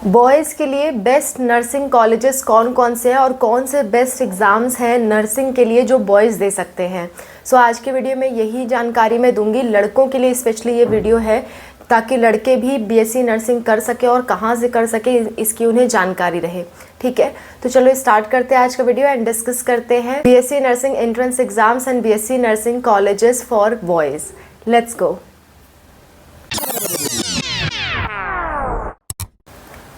Boys के लिए best nursing colleges कौन कौन से हैं और कौन से बेस्ट एग्ज़ाम्स हैं नर्सिंग के लिए जो बॉयज़ दे सकते हैं। सो आज के वीडियो में यही जानकारी मैं दूंगी। लड़कों के लिए स्पेशली ये वीडियो है ताकि लड़के भी बीएससी नर्सिंग कर सके और कहाँ से कर सके इसकी उन्हें जानकारी रहे। ठीक है, तो चलो स्टार्ट करते हैं आज का वीडियो एंड डिस्कस करते हैं BSc nursing entrance exams and BSc nursing colleges for boys. Let's go.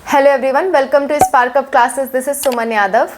Hello everyone, welcome to Spark Up Classes. This is Suman Yadav.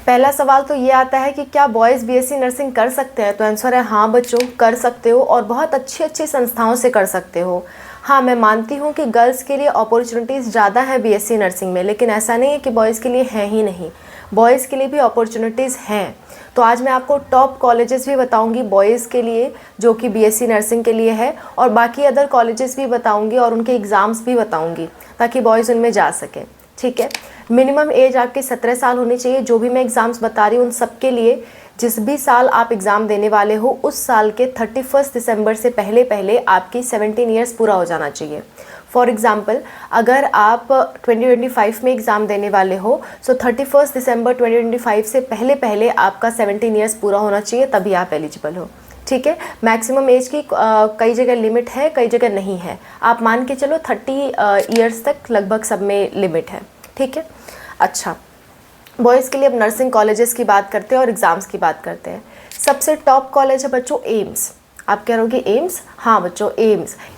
पहला सवाल तो ये आता है कि क्या बॉयज़ बीएससी नर्सिंग कर सकते हैं। तो आंसर है हाँ बच्चों, कर सकते हो और बहुत अच्छी अच्छी संस्थाओं से कर सकते हो। हाँ, मैं मानती हूँ कि गर्ल्स के लिए अपॉर्चुनिटीज़ ज़्यादा है बीएससी नर्सिंग में, लेकिन ऐसा नहीं है कि बॉयज़ के लिए है ही नहीं। बॉयज़ के लिए भी अपॉर्चुनिटीज़ हैं। तो आज मैं आपको टॉप कॉलेजेस भी बताऊंगी बॉयज़ के लिए जो कि बीएससी नर्सिंग के लिए है, और बाकी अदर कॉलेजेस भी बताऊंगी और उनके एग्ज़ाम्स भी बताऊंगी ताकि बॉयज़ उनमें जा सकें। ठीक है, मिनिमम एज आपकी 17 साल होनी चाहिए। जो भी मैं एग्ज़ाम्स बता रही हूँ उन सब के लिए जिस भी साल आप एग्ज़ाम देने वाले हो उस साल के 31 दिसंबर से पहले पहले आपकी 17 ईयर्स पूरा हो जाना चाहिए। फॉर एग्ज़ाम्पल, अगर आप 2025 में एग्ज़ाम देने वाले हो सो 31 दिसंबर 2025 से पहले पहले आपका 17 ईयर्स पूरा होना चाहिए, तभी आप एलिजिबल हो। ठीक है, मैक्सिमम एज की कई जगह लिमिट है, कई जगह नहीं है। आप मान के चलो 30 ईयर्स तक लगभग सब में लिमिट है। ठीक है, अच्छा, बॉयज़ के लिए अब नर्सिंग कॉलेजेस की बात करते हैं और एग्ज़ाम्स की बात करते हैं। सबसे टॉप कॉलेज है बच्चों एम्स। आप कह रहे हो कि एम्स? हाँ बच्चों,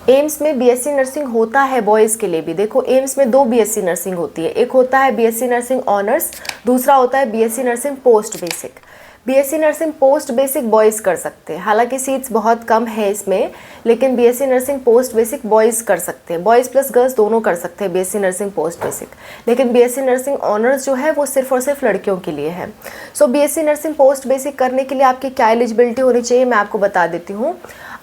एम्स में बीएससी नर्सिंग होता है बॉयज़ के लिए भी। देखो, एम्स में 2 बीएससी नर्सिंग होती है। एक होता है बीएससी नर्सिंग ऑनर्स, दूसरा होता है BSc nursing post basic. BSc nursing post basic boys कर सकते हैं, हालांकि सीट्स बहुत कम है इसमें, लेकिन BSc nursing post basic boys कर सकते हैं। बॉयज़ प्लस गर्ल्स दोनों कर सकते हैं बीएससी नर्सिंग पोस्ट बेसिक, लेकिन बीएससी नर्सिंग ऑनर्स जो है वो सिर्फ और सिर्फ लड़कियों के लिए है। सो बीएससी नर्सिंग पोस्ट बेसिक करने के लिए आपकी क्या एलिजिबिलिटी होनी चाहिए मैं आपको बता देती हूँ।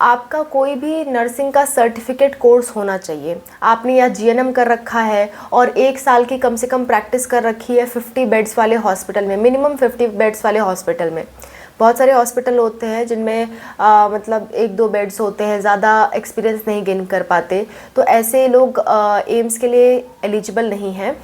आपका कोई भी नर्सिंग का सर्टिफिकेट कोर्स होना चाहिए। आपने या जीएनएम कर रखा है और 1 साल की कम से कम प्रैक्टिस कर रखी है 50 बेड्स वाले हॉस्पिटल में, मिनिमम 50 बेड्स वाले हॉस्पिटल में। बहुत सारे हॉस्पिटल होते हैं जिनमें मतलब 1-2 बेड्स होते हैं, ज़्यादा एक्सपीरियंस नहीं गेन कर पाते, तो ऐसे लोग एम्स के लिए एलिजिबल नहीं हैं।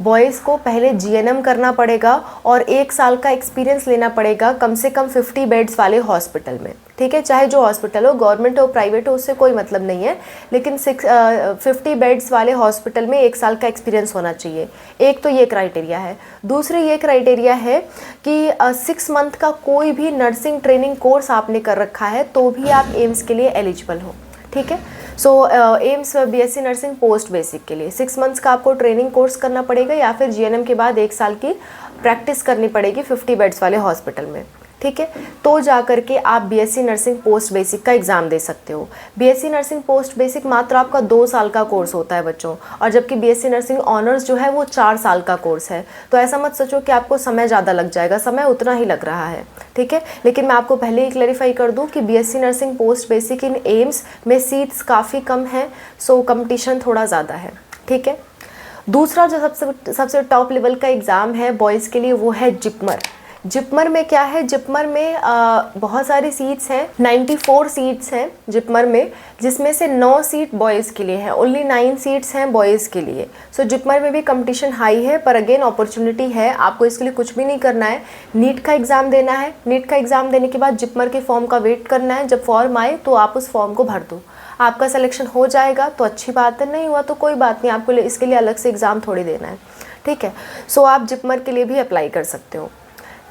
बॉयज़ को पहले जीएनएम करना पड़ेगा और 1 साल का एक्सपीरियंस लेना पड़ेगा कम से कम 50 बेड्स वाले हॉस्पिटल में। ठीक है, चाहे जो हॉस्पिटल हो, गवर्नमेंट हो प्राइवेट हो, उससे कोई मतलब नहीं है, लेकिन 50 बेड्स वाले हॉस्पिटल में 1 साल का एक्सपीरियंस होना चाहिए। एक तो ये क्राइटेरिया है। दूसरे ये क्राइटेरिया है कि 6 मंथ का कोई भी नर्सिंग ट्रेनिंग कोर्स आपने कर रखा है तो भी आप एम्स के लिए एलिजिबल हो। ठीक है, so AIIMS BSc nursing post basic के लिए 6 मंथ्स का आपको ट्रेनिंग कोर्स करना पड़ेगा या फिर जीएनएम के बाद 1 साल की प्रैक्टिस करनी पड़ेगी 50 बेड्स वाले हॉस्पिटल में। ठीक है, तो जा करके आप बीएससी नर्सिंग पोस्ट बेसिक का एग्ज़ाम दे सकते हो। बीएससी नर्सिंग पोस्ट बेसिक मात्र आपका 2 साल का कोर्स होता है बच्चों, और जबकि बीएससी नर्सिंग ऑनर्स जो है वो 4 साल का कोर्स है। तो ऐसा मत सोचो कि आपको समय ज़्यादा लग जाएगा, समय उतना ही लग रहा है। ठीक है, लेकिन मैं आपको पहले ही क्लैरिफाई कर दूँ कि BSc nursing post basic in AIIMS में सीट्स काफ़ी कम है, सो कंपटीशन थोड़ा ज़्यादा है। ठीक है, दूसरा जो सबसे टॉप लेवल का एग्ज़ाम है बॉयज़ के लिए वो है जिपमर। जिपमर में क्या है? जिपमर में बहुत सारी सीट्स हैं, 94 सीट्स हैं जिपमर में, जिसमें से 9 सीट बॉयज़ के लिए हैं। ओनली 9 सीट्स हैं बॉयज़ के लिए। सो जिपमर में भी कंपटीशन हाई है, पर अगेन अपॉर्चुनिटी है। आपको इसके लिए कुछ भी नहीं करना है, नीट का एग्ज़ाम देना है। नीट का एग्ज़ाम देने के बाद जिपमर के फॉर्म का वेट करना है। जब फॉर्म आए तो आप उस फॉर्म को भर दो। आपका सिलेक्शन हो जाएगा तो अच्छी बात है, नहीं हुआ तो कोई बात नहीं, आपको इसके लिए अलग से एग्ज़ाम थोड़ी देना है। ठीक है, सो आप जिपमर के लिए भी अप्लाई कर सकते हो।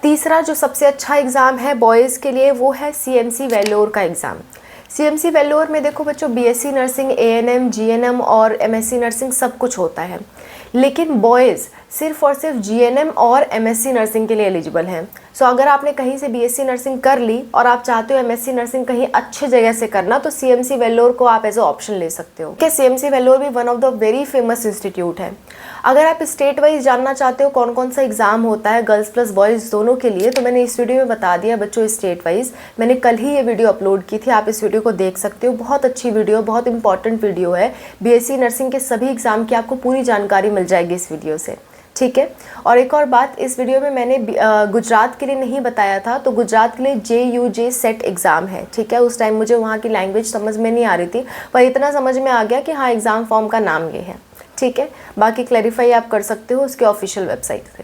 तीसरा जो सबसे अच्छा एग्ज़ाम है बॉयज़ के लिए वो है सीएमसी वेल्लोर का एग्ज़ाम। सीएमसी वेल्लोर में देखो बच्चों, बीएससी नर्सिंग, एएनएम, जीएनएम और एमएससी नर्सिंग सब कुछ होता है, लेकिन बॉयज़ सिर्फ और सिर्फ जीएनएम और एमएससी नर्सिंग के लिए एलिजिबल हैं। सो अगर आपने कहीं से बीएससी नर्सिंग कर ली और आप चाहते हो एमएससी नर्सिंग कहीं अच्छे जगह से करना, तो सीएमसी वेल्लोर को आप एज अ ऑप्शन ले सकते हो। कि सीएमसी वेल्लोर भी one of the very famous institute है। अगर आप स्टेट वाइज जानना चाहते हो कौन कौन सा एग्ज़ाम होता है गर्ल्स प्लस बॉयज़ दोनों के लिए, तो मैंने इस वीडियो में बता दिया बच्चों स्टेट वाइज। मैंने कल ही ये वीडियो अपलोड की थी, आप इस वीडियो को देख सकते हो। बहुत अच्छी वीडियो, बहुत इंपॉर्टेंट वीडियो है। बीएससी नर्सिंग के सभी एग्ज़ाम की आपको पूरी जानकारी मिल जाएगी इस वीडियो से। ठीक है। और एक और बात, इस वीडियो में मैंने गुजरात के लिए नहीं बताया था, तो गुजरात के लिए JUJ सेट एग्ज़ाम है, ठीक है। उस टाइम मुझे वहाँ की लैंग्वेज समझ में नहीं आ रही थी, पर इतना समझ में आ गया कि हाँ एग्ज़ाम फॉर्म का नाम ये है, ठीक है। बाकी क्लैरिफाई आप कर सकते हो उसके ऑफिशियल वेबसाइट से।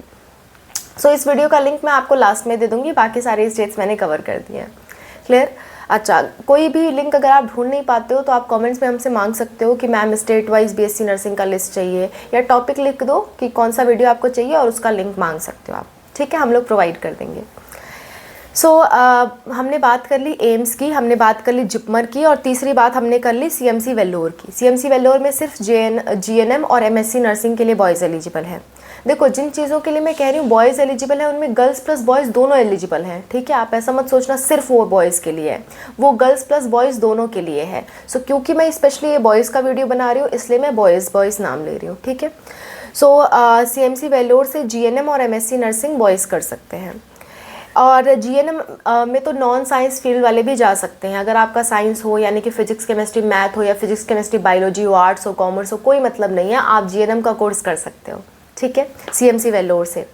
सो इस वीडियो का लिंक मैं आपको लास्ट में दे दूँगी, बाकी सारे स्टेट्स मैंने कवर कर दिए हैं। क्लियर? अच्छा, कोई भी लिंक अगर आप ढूंढ नहीं पाते हो तो आप कमेंट्स में हमसे मांग सकते हो कि ma'am state wise BSc nursing का लिस्ट चाहिए, या टॉपिक लिख दो कि कौन सा वीडियो आपको चाहिए और उसका लिंक मांग सकते हो आप, ठीक है, हम लोग प्रोवाइड कर देंगे। सो हमने बात कर ली एम्स की, हमने बात कर ली जिपमर की, और तीसरी बात हमने कर ली CMC वेल्लोर की। CMC वेल्लोर में सिर्फ GNM और MSc नर्सिंग के लिए बॉयज़ एलिजिबल है। देखो, जिन चीज़ों के लिए मैं कह रही हूँ बॉयज़ एलिजिबल है, उनमें गर्ल्स प्लस बॉयज़ दोनों एलिजिबल हैं, ठीक है। आप ऐसा मत सोचना सिर्फ वो बॉयज़ के लिए है, वो गर्ल्स प्लस बॉयज़ दोनों के लिए है। सो क्योंकि मैं स्पेशली ये बॉयज़ का वीडियो बना रही हूँ, इसलिए मैं बॉयज़ नाम ले रही हूँ, ठीक है। सो CMC वेल्लोर से GNM और MSc नर्सिंग बॉयज़ कर सकते हैं, और GNM में तो नॉन साइंस फील्ड वाले भी जा सकते हैं। अगर आपका साइंस हो, यानी कि फिजिक्स केमिस्ट्री मैथ हो, या फिजिक्स केमिस्ट्री बायोलॉजी हो, आर्ट्स हो, कॉमर्स हो, कोई मतलब नहीं है, आप GNM का कोर्स कर सकते हो, ठीक है, CMC वेल्लोर से।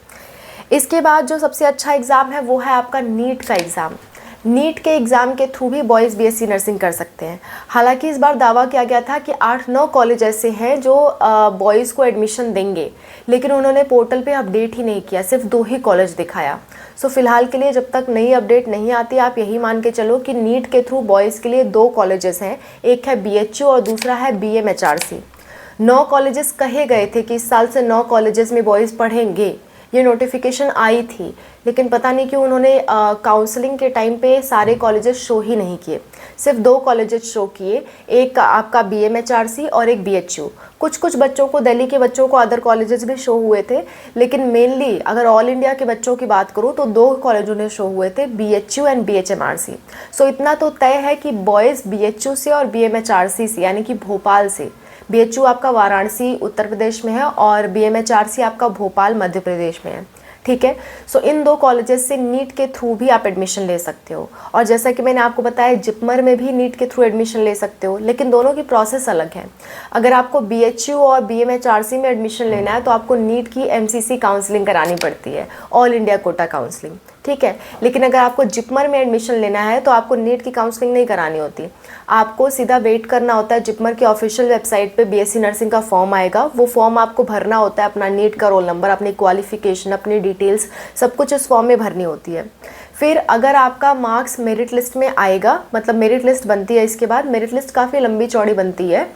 इसके बाद जो सबसे अच्छा एग्ज़ाम है वो है आपका नीट का एग्ज़ाम। नीट के एग्ज़ाम के थ्रू भी बॉयज़ BSc नर्सिंग कर सकते हैं। हालांकि इस बार दावा किया गया था कि 8-9 कॉलेज ऐसे हैं जो बॉयज़ को एडमिशन देंगे, लेकिन उन्होंने पोर्टल पे अपडेट ही नहीं किया, सिर्फ 2 ही कॉलेज दिखाया। सो फिलहाल के लिए जब तक नई अपडेट नहीं आती, आप यही मान के चलो कि नीट के थ्रू बॉयज़ के लिए 2 कॉलेजेस हैं, एक है BHU और दूसरा है BMHRC। 9 कॉलेजेस कहे गए थे कि इस साल से 9 कॉलेजेस में बॉयज़ पढ़ेंगे, ये नोटिफिकेशन आई थी, लेकिन पता नहीं क्यों उन्होंने काउंसलिंग के टाइम पे सारे कॉलेजेस शो ही नहीं किए, सिर्फ 2 कॉलेजेस शो किए, एक आपका BMHRC और एक BHU। कुछ बच्चों को, दिल्ली के बच्चों को अदर कॉलेजेस भी शो हुए थे, लेकिन मेनली अगर ऑल इंडिया के बच्चों की बात करूँ तो 2 कॉलेज उन्हें शो हुए थे, BHU एंड BHMRC। सो इतना तो तय है कि बॉयज़ BHU से और BMHRC से, यानी कि भोपाल से, BHU आपका वाराणसी उत्तर प्रदेश में है और BMHRC आपका भोपाल मध्य प्रदेश में है, ठीक है। सो इन 2 कॉलेजेस से नीट के थ्रू भी आप एडमिशन ले सकते हो, और जैसा कि मैंने आपको बताया जिपमर में भी नीट के थ्रू एडमिशन ले सकते हो, लेकिन दोनों की प्रोसेस अलग है। अगर आपको BHU और BMHRC में एडमिशन लेना है तो आपको नीट की MCC काउंसलिंग करानी पड़ती है, ऑल इंडिया कोटा काउंसलिंग, ठीक है। लेकिन अगर आपको जिपमर में एडमिशन लेना है तो आपको नीट की काउंसलिंग नहीं करानी होती, आपको सीधा वेट करना होता है। जिपमर की ऑफिशियल वेबसाइट पे BSc नर्सिंग का फॉर्म आएगा, वो फॉर्म आपको भरना होता है, अपना नीट का रोल नंबर, अपनी क्वालिफिकेशन, अपनी डिटेल्स, सब कुछ उस फॉर्म में भरनी होती है। फिर अगर आपका मार्क्स मेरिट लिस्ट में आएगा, मतलब मेरिट लिस्ट बनती है, इसके बाद मेरिट लिस्ट काफ़ी लंबी चौड़ी बनती है,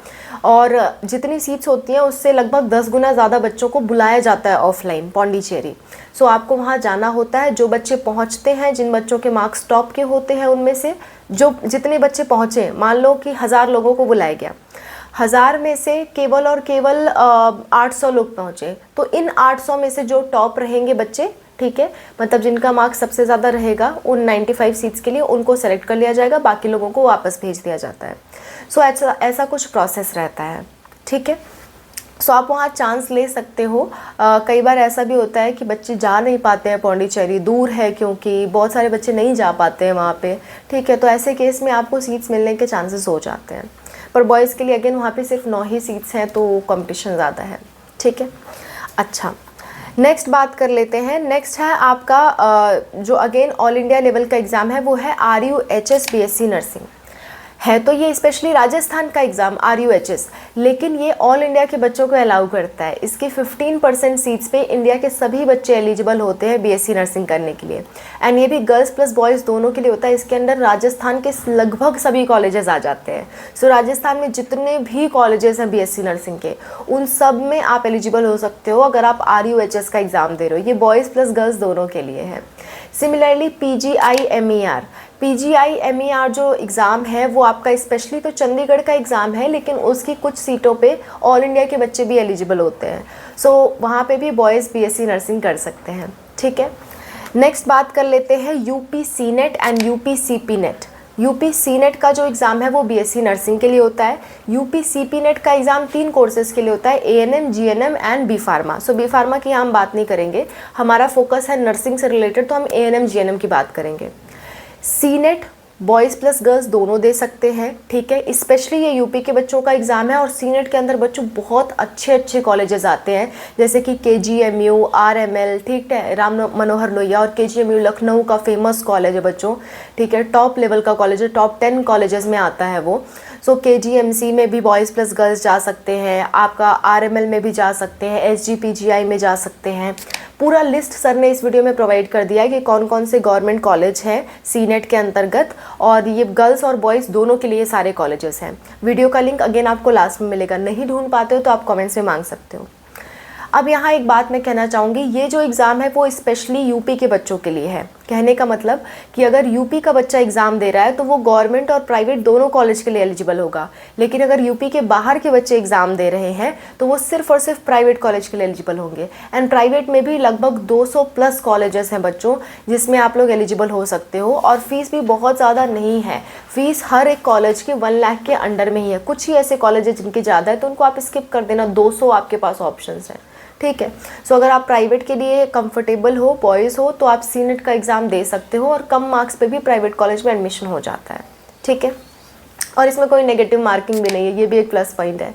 और जितनी सीट्स होती हैं उससे लगभग 10 गुना ज़्यादा बच्चों को बुलाया जाता है ऑफलाइन पौंडीचेरी। सो आपको वहाँ जाना होता है। जो बच्चे पहुँचते हैं, जिन बच्चों के मार्क्स टॉप के होते हैं, उनमें से जितने बच्चे पहुँचे, मान लो कि 1000 लोगों को बुलाया गया, 1000 में से केवल और केवल 800 लोग पहुँचे, तो इन 800 में से जो टॉप रहेंगे बच्चे, ठीक है, मतलब जिनका मार्क्स सबसे ज़्यादा रहेगा, उन 95 सीट्स के लिए उनको सेलेक्ट कर लिया जाएगा, बाकी लोगों को वापस भेज दिया जाता है। सो ऐसा कुछ प्रोसेस रहता है, ठीक है। सो आप वहाँ चांस ले सकते हो। कई बार ऐसा भी होता है कि बच्चे जा नहीं पाते हैं, पौंडीचेरी दूर है, क्योंकि बहुत सारे बच्चे नहीं जा पाते हैं वहाँ पे, ठीक है। तो ऐसे केस में आपको सीट्स मिलने के चांसेस हो जाते हैं, पर बॉयज़ के लिए अगेन वहाँ पे सिर्फ 9 ही सीट्स हैं, तो कंपटीशन ज़्यादा है, ठीक है। अच्छा, नेक्स्ट बात कर लेते हैं। नेक्स्ट है आपका जो अगेन ऑल इंडिया लेवल का एग्ज़ाम है, वो है RUHS BSc नर्सिंग है। तो ये स्पेशली राजस्थान का एग्ज़ाम RUHS, लेकिन ये ऑल इंडिया के बच्चों को अलाउ करता है। इसके 15% सीट्स पे इंडिया के सभी बच्चे एलिजिबल होते हैं BSc नर्सिंग करने के लिए, एंड ये भी गर्ल्स प्लस बॉयज़ दोनों के लिए होता है। इसके अंदर राजस्थान के लगभग सभी कॉलेजेस आ जाते हैं। सो राजस्थान में जितने भी कॉलेजेस हैं BSc नर्सिंग के, उन सब में आप एलिजिबल हो सकते हो अगर आप RUHS का एग्ज़ाम दे रहे हो। ये बॉयज़ प्लस गर्ल्स दोनों के लिए है। सिमिलरली PGI-MER जो एग्ज़ाम है वो आपका स्पेशली तो चंडीगढ़ का एग्ज़ाम है, लेकिन उसकी कुछ सीटों पे ऑल इंडिया के बच्चे भी एलिजिबल होते हैं। सो वहाँ पे भी बॉयज़ BSc नर्सिंग कर सकते हैं, ठीक है। नेक्स्ट बात कर लेते हैं UP CNET and UP CP NET। UP CNET का जो एग्ज़ाम है वो BSc नर्सिंग के लिए होता है। UP CP NET का एग्ज़ाम 3 कोर्सेज़ के लिए होता है, ANM, GNM and B Pharma। So B Pharma की हम बात नहीं करेंगे, हमारा फोकस है नर्सिंग से रिलेटेड, तो हम ANM GNM की बात करेंगे। CNET बॉयज़ प्लस गर्ल्स दोनों दे सकते हैं, ठीक है। स्पेशली ये यूपी के बच्चों का एग्ज़ाम है और सीनेट के अंदर बच्चों बहुत अच्छे अच्छे कॉलेजेस आते हैं, जैसे कि KGMU, RML, ठीक है, राम मनोहर लोहिया, और KGMU लखनऊ का फेमस कॉलेज है बच्चों, ठीक है, टॉप लेवल का कॉलेज है, टॉप 10 कॉलेजेस में आता है वो। सो KGMC में भी बॉयज़ प्लस गर्ल्स जा सकते हैं, आपका RML में भी जा सकते हैं, SGPGI में जा सकते हैं। पूरा लिस्ट सर ने इस वीडियो में प्रोवाइड कर दिया है कि कौन कौन से गवर्नमेंट कॉलेज हैं सीनेट के अंतर्गत, और ये गर्ल्स और बॉयज़ दोनों के लिए सारे कॉलेजेस हैं। वीडियो का लिंक अगेन आपको लास्ट में मिलेगा, नहीं ढूंढ पाते हो तो आप कमेंट्स में मांग सकते हो। अब यहाँ एक बात मैं कहना चाहूँगी, ये जो एग्ज़ाम है वो स्पेशली यूपी के बच्चों के लिए है। कहने का मतलब कि अगर यूपी का बच्चा एग्ज़ाम दे रहा है तो वो गवर्नमेंट और प्राइवेट दोनों कॉलेज के लिए एलिजिबल होगा, लेकिन अगर यूपी के बाहर के बच्चे एग्ज़ाम दे रहे हैं तो वो सिर्फ और सिर्फ प्राइवेट कॉलेज के लिए एलिजिबल होंगे। एंड प्राइवेट में भी लगभग 200 प्लस कॉलेजेस हैं बच्चों जिसमें आप लोग एलिजिबल हो सकते हो, और फीस भी बहुत ज़्यादा नहीं है। फीस हर एक कॉलेज की 1 लाख के अंडर में ही है। कुछ ही ऐसे कॉलेज जिनकी ज़्यादा है तो उनको आप स्किप कर देना, 200 आपके पास ऑप्शन हैं, ठीक है। सो अगर आप प्राइवेट के लिए कंफर्टेबल हो, बॉयज़ हो, तो आप सीनेट का एग्ज़ाम दे सकते हो और कम मार्क्स पे भी प्राइवेट कॉलेज में एडमिशन हो जाता है, ठीक है। और इसमें कोई नेगेटिव मार्किंग भी नहीं है, ये भी एक प्लस पॉइंट है।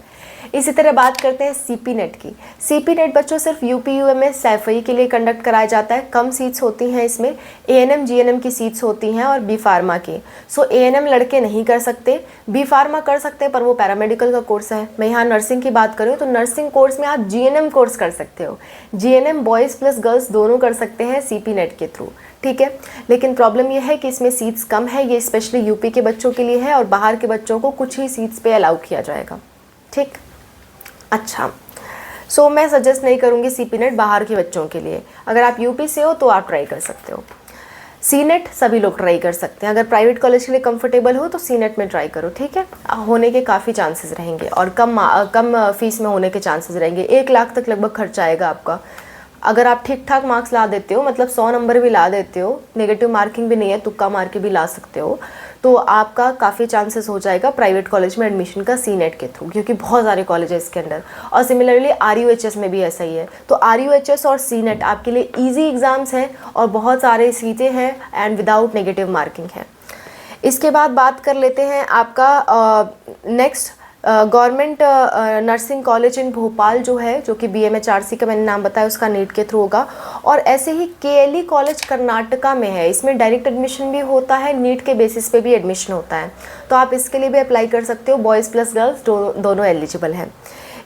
इसी तरह बात करते हैं CP नेट की। CP नेट बच्चों सिर्फ UP-UMS सैफई के लिए कंडक्ट कराया जाता है, कम सीट्स होती हैं इसमें, ANM GNM की सीट्स होती हैं और B फार्मा की। सो ANM लड़के नहीं कर सकते, B फार्मा कर सकते हैं पर वो पैरामेडिकल का कोर्स है। मैं यहाँ नर्सिंग की बात करूँ तो नर्सिंग कोर्स में आप GNM कोर्स कर सकते हो। GNM बॉयज़ प्लस गर्ल्स दोनों कर सकते हैं CP नेट के थ्रू, ठीक है। लेकिन प्रॉब्लम यह है कि इसमें सीट्स कम है, ये स्पेशली यूपी के बच्चों के लिए है और बाहर के बच्चों को कुछ ही सीट्स पे अलाउ किया जाएगा, ठीक। अच्छा, सो मैं सजेस्ट नहीं करूँगी CP नेट बाहर के बच्चों के लिए। अगर आप यूपी से हो तो आप ट्राई कर सकते हो। सीनेट सभी लोग ट्राई कर सकते हैं, अगर प्राइवेट कॉलेज के लिए कंफर्टेबल हो तो सीनेट में ट्राई करो, ठीक है। होने के काफ़ी चांसेस रहेंगे और कम फीस में होने के चांसेस रहेंगे। 1 लाख तक लगभग खर्चा आएगा आपका। अगर आप ठीक ठाक मार्क्स ला देते हो, मतलब 100 नंबर भी ला देते हो, नेगेटिव मार्किंग भी नहीं है, तुक्का मार के भी ला सकते हो, तो आपका काफ़ी चांसेस हो जाएगा प्राइवेट कॉलेज में एडमिशन का सीनेट के थ्रू, क्योंकि बहुत सारे कॉलेज है इसके अंदर। और सिमिलरली RUHS में भी ऐसा ही है। तो RUHS और सीनेट आपके लिए ईजी एग्ज़ाम्स हैं और बहुत सारे सीटें हैं एंड विदाउट नेगेटिव मार्किंग है। इसके बाद बात कर लेते हैं आपका next government nursing college in Bhopal जो है, जो कि BMHRC का मैंने नाम बताया, उसका नीट के थ्रू होगा। और ऐसे ही KLE कॉलेज कर्नाटका में है, इसमें डायरेक्ट एडमिशन भी होता है, नीट के बेसिस पे भी एडमिशन होता है, तो आप इसके लिए भी अप्लाई कर सकते हो। बॉयज़ प्लस गर्ल्स दोनों एलिजिबल हैं।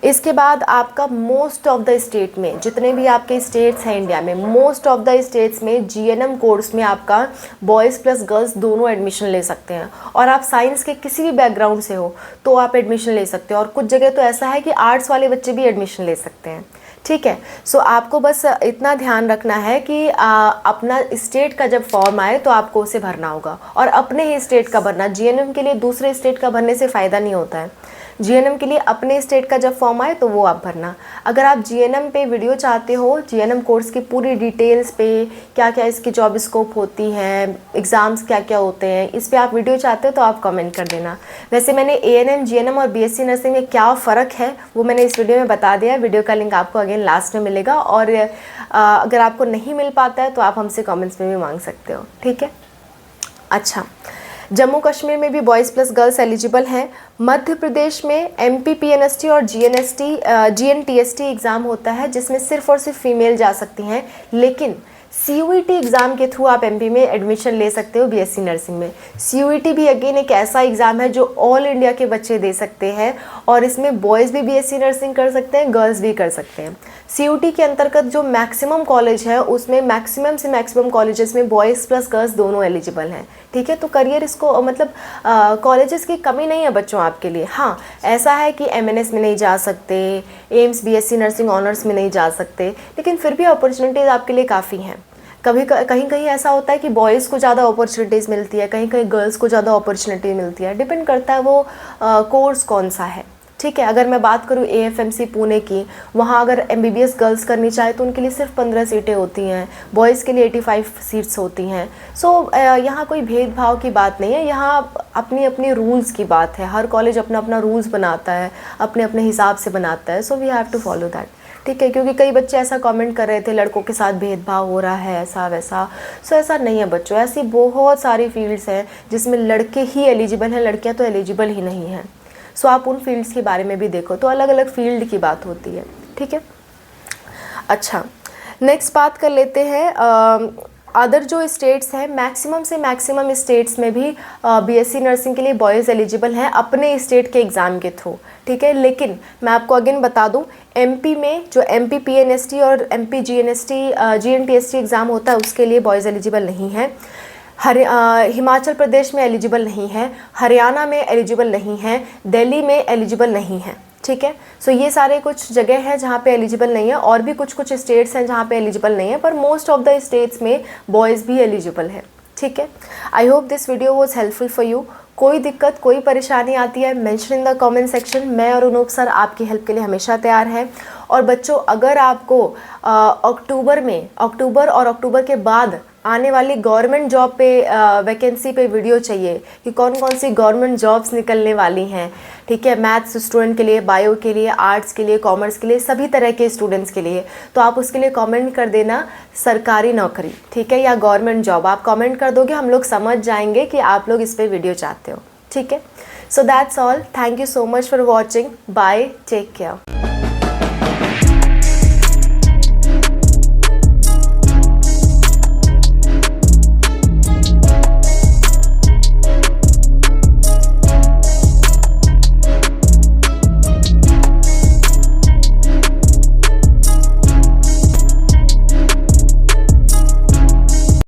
इसके बाद आपका मोस्ट ऑफ द स्टेट में, जितने भी आपके स्टेट्स हैं इंडिया में, मोस्ट ऑफ द स्टेट्स में GNM कोर्स में आपका बॉयज़ प्लस गर्ल्स दोनों एडमिशन ले सकते हैं। और आप साइंस के किसी भी बैकग्राउंड से हो तो आप एडमिशन ले सकते हो, और कुछ जगह तो ऐसा है कि आर्ट्स वाले बच्चे भी एडमिशन ले सकते हैं, ठीक है। सो आपको बस इतना ध्यान रखना है कि अपना स्टेट का जब फॉर्म आए तो आपको उसे भरना होगा, और अपने ही स्टेट का भरना। GNM के लिए दूसरे स्टेट का भरने से फ़ायदा नहीं होता है। GNM के लिए अपने स्टेट का जब फॉर्म आए तो वो आप भरना। अगर आप GNM पे वीडियो चाहते हो, GNM कोर्स की पूरी डिटेल्स पे, क्या क्या इसकी जॉब स्कोप होती हैं, एग्ज़ाम्स क्या क्या होते हैं, इस पे आप वीडियो चाहते हो तो आप कमेंट कर देना। वैसे मैंने ANM GNM और BSc नर्सिंग में क्या फ़र्क है वो मैंने इस वीडियो में बता दिया। वीडियो का लिंक आपको अगेन लास्ट में मिलेगा, और अगर आपको नहीं मिल पाता है तो आप हमसे कमेंट्स में भी मांग सकते हो, ठीक है। अच्छा, जम्मू कश्मीर में भी बॉयज़ प्लस गर्ल्स एलिजिबल हैं। मध्य प्रदेश में MP PNST और GNTST एग्ज़ाम होता है जिसमें सिर्फ और सिर्फ फीमेल जा सकती हैं, लेकिन CUET एग्ज़ाम के थ्रू आप MP में एडमिशन ले सकते हो BSc नर्सिंग में। CUET भी अगेन एक ऐसा एग्ज़ाम है जो ऑल इंडिया के बच्चे दे सकते हैं, और इसमें बॉयज़ भी BSc नर्सिंग कर सकते हैं, गर्ल्स भी कर सकते हैं। CUET के अंतर्गत जो मैक्सिमम कॉलेज है उसमें मैक्सिमम से मैक्सिमम कॉलेजेस में बॉयज़ प्लस गर्ल्स दोनों एलिजिबल हैं, ठीक है। तो करियर इसको मतलब कॉलेजेस की कमी नहीं है बच्चों आपके लिए। हाँ, ऐसा है कि MNS में नहीं जा सकते, एम्स BSc नर्सिंग ऑनर्स में नहीं जा सकते, लेकिन फिर भी अपॉर्चुनिटीज़ आपके लिए काफ़ी हैं। कहीं कहीं ऐसा होता है कि बॉयज़ को ज़्यादा अपॉर्चुनिटीज़ मिलती है, कहीं कहीं गर्ल्स को ज़्यादा अपॉर्चुनिटी मिलती है, डिपेंड करता है वो कोर्स कौन सा है, ठीक है। अगर मैं बात करूँ AFMC पुणे की, वहाँ अगर MBBS गर्ल्स करनी चाहे तो उनके लिए सिर्फ 15 सीटें होती हैं, बॉयज़ के लिए 85 सीट्स होती हैं। सो यहाँ कोई भेदभाव की बात नहीं है, यहाँ अपनी अपनी रूल्स की बात है। हर कॉलेज अपना अपना रूल्स बनाता है, अपने अपने हिसाब से बनाता है। So we have to follow that, ठीक है। क्योंकि कई बच्चे ऐसा कमेंट कर रहे थे लड़कों के साथ भेदभाव हो रहा है, ऐसा वैसा। सो ऐसा नहीं है बच्चों, ऐसी बहुत सारी फील्ड्स हैं जिसमें लड़के ही एलिजिबल हैं, लड़कियां तो एलिजिबल ही नहीं हैं। सो आप उन फील्ड्स के बारे में भी देखो, तो अलग अलग फील्ड की बात होती है, ठीक है। अच्छा, नेक्स्ट बात कर लेते हैं अदर जो स्टेट्स हैं, मैक्सिमम से मैक्सिमम स्टेट्स में भी BSc नर्सिंग के लिए बॉयज़ एलिजिबल हैं अपने स्टेट के एग्ज़ाम के थ्रू, ठीक है। लेकिन मैं आपको अगेन बता दूं, MP में जो MP PNST और MP GNTST एग्ज़ाम होता है उसके लिए बॉयज़ एलिजिबल नहीं है। हिमाचल प्रदेश में एलिजिबल नहीं है, हरियाणा में एलिजिबल नहीं है, दिल्ली में एलिजिबल नहीं है, ठीक है। सो ये सारे कुछ जगह हैं जहाँ पे एलिजिबल नहीं है, और भी कुछ कुछ स्टेट्स हैं जहाँ पे एलिजिबल नहीं है, पर मोस्ट ऑफ द स्टेट्स में बॉयज़ भी एलिजिबल है, ठीक है। I hope this video was helpful for you. कोई दिक्कत, कोई परेशानी आती है, mention in the comment section. मैं और अनूप सर आपकी हेल्प के लिए हमेशा तैयार हैं। और बच्चों, अगर आपको अक्टूबर और अक्टूबर के बाद आने वाली गवर्नमेंट जॉब पे वैकेंसी पे वीडियो चाहिए कि कौन कौन सी गवर्नमेंट जॉब्स निकलने वाली हैं, ठीक है, मैथ्स स्टूडेंट के लिए, बायो के लिए, आर्ट्स के लिए, कॉमर्स के लिए, सभी तरह के स्टूडेंट्स के लिए, तो आप उसके लिए कमेंट कर देना सरकारी नौकरी, ठीक है, या गवर्नमेंट जॉब। आप कमेंट कर दोगे, हम लोग समझ जाएंगे कि आप लोग इस पर वीडियो चाहते हो, ठीक है। So that's all, thank you so much for watching, bye, take care.